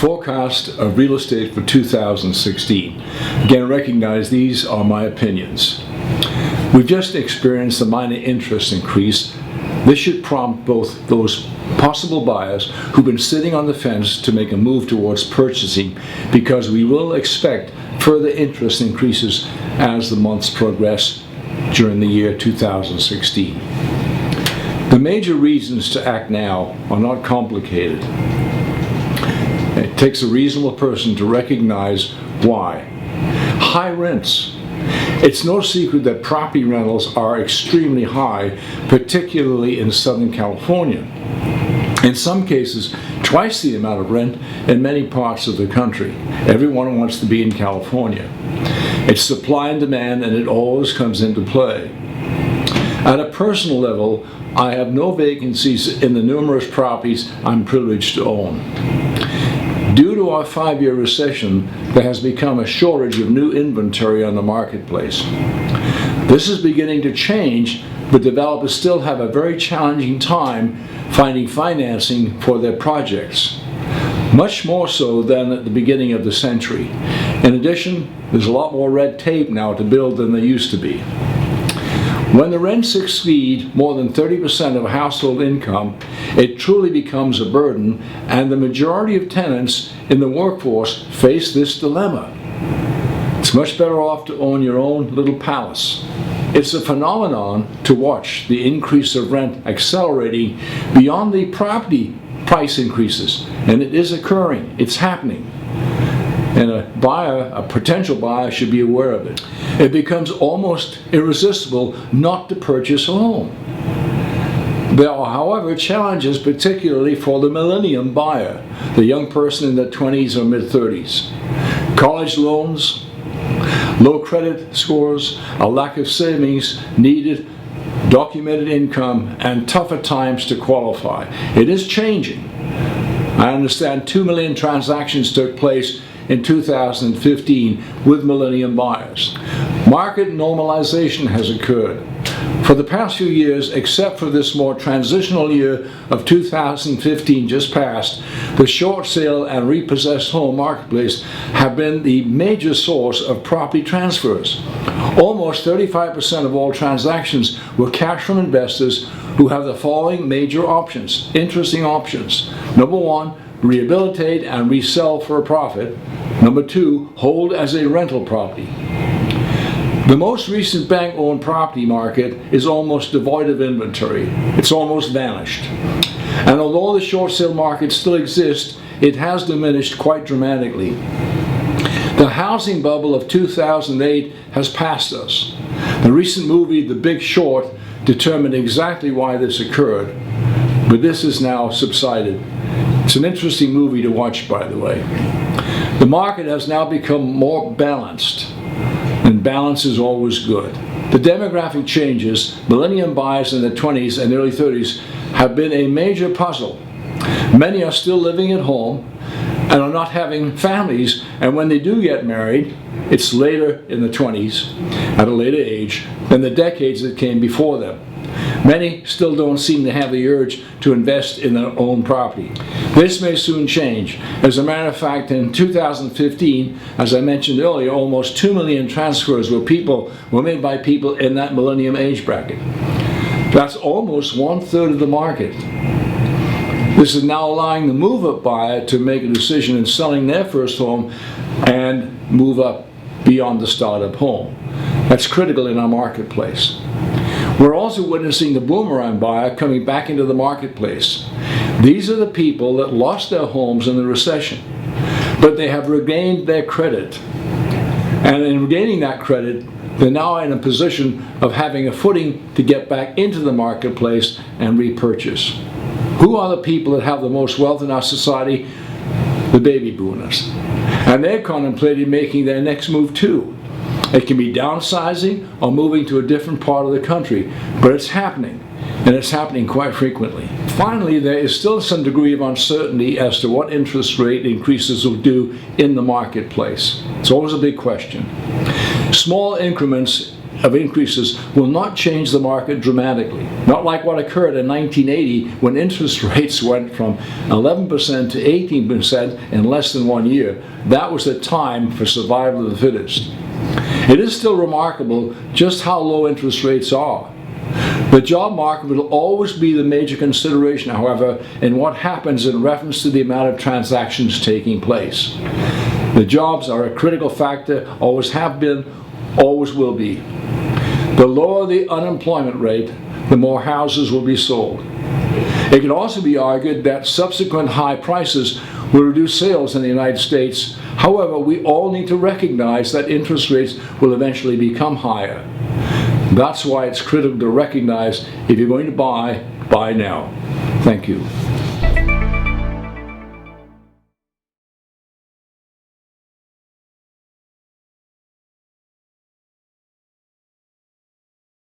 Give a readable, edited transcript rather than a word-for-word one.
forecast of real estate for 2016. Again, recognize these are my opinions. We've just experienced a minor interest increase. This should prompt both those possible buyers who've been sitting on the fence to make a move towards purchasing, because we will expect further interest increases as the months progress during the year 2016. The major reasons to act now are not complicated. It takes a reasonable person to recognize why. High rents. It's no secret that property rentals are extremely high, particularly in Southern California. In some cases, twice the amount of rent in many parts of the country. Everyone wants to be in California. It's supply and demand, and it always comes into play. At a personal level, I have no vacancies in the numerous properties I'm privileged to own. Due to our 5-year recession, there has become a shortage of new inventory on the marketplace. This is beginning to change, but developers still have a very challenging time finding financing for their projects, much more so than at the beginning of the century. In addition, there's a lot more red tape now to build than there used to be. When the rents exceed more than 30% of household income, it truly becomes a burden, and the majority of tenants in the workforce face this dilemma. It's much better off to own your own little palace. It's a phenomenon to watch the increase of rent accelerating beyond the property price increases, and it is occurring. It's happening. And a potential buyer should be aware of it. It becomes almost irresistible not to purchase a home. There are, however, challenges, particularly for the millennium buyer, the young person in their 20s or mid-30s. College loans, low credit scores, a lack of savings needed, documented income, and tougher times to qualify. It is changing. I understand 2 million transactions took place in 2015 with millennium buyers. Market normalization has occurred. For the past few years, except for this more transitional year of 2015 just passed, the short sale and repossessed home marketplace have been the major source of property transfers. Almost 35% of all transactions were cash from investors who have the following major options, interesting options. Number one, rehabilitate and resell for a profit. Number two, hold as a rental property. The most recent bank-owned property market is almost devoid of inventory. It's almost vanished. And although the short sale market still exists, it has diminished quite dramatically. The housing bubble of 2008 has passed us. The recent movie, The Big Short, determined exactly why this occurred, but this has now subsided. It's an interesting movie to watch, by the way. The market has now become more balanced, and balance is always good. The demographic changes, millennium buyers in their 20s and early 30s, have been a major puzzle. Many are still living at home and are not having families, and when they do get married, it's later in the 20s, at a later age, than the decades that came before them. Many still don't seem to have the urge to invest in their own property. This may soon change. As a matter of fact, in 2015, as I mentioned earlier, almost 2 million transfers were made by people in that millennium age bracket. That's almost 1/3 of the market. This is now allowing the move-up buyer to make a decision in selling their first home and move up beyond the startup home. That's critical in our marketplace. We're also witnessing the boomerang buyer coming back into the marketplace. These are the people that lost their homes in the recession, but they have regained their credit. And in regaining that credit, they're now in a position of having a footing to get back into the marketplace and repurchase. Who are the people that have the most wealth in our society? The baby boomers. And they're contemplating making their next move too. It can be downsizing or moving to a different part of the country, but it's happening, and it's happening quite frequently. Finally, there is still some degree of uncertainty as to what interest rate increases will do in the marketplace. It's always a big question. Small increments of increases will not change the market dramatically. Not like what occurred in 1980 when interest rates went from 11% to 18% in less than 1 year. That was the time for survival of the fittest. It is still remarkable just how low interest rates are. The job market will always be the major consideration, however, in what happens in reference to the amount of transactions taking place. The jobs are a critical factor, always have been, always will be. The lower the unemployment rate, the more houses will be sold. It can also be argued that subsequent high prices will reduce sales in the United States. However, we all need to recognize that interest rates will eventually become higher. That's why it's critical to recognize if you're going to buy now. Thank you.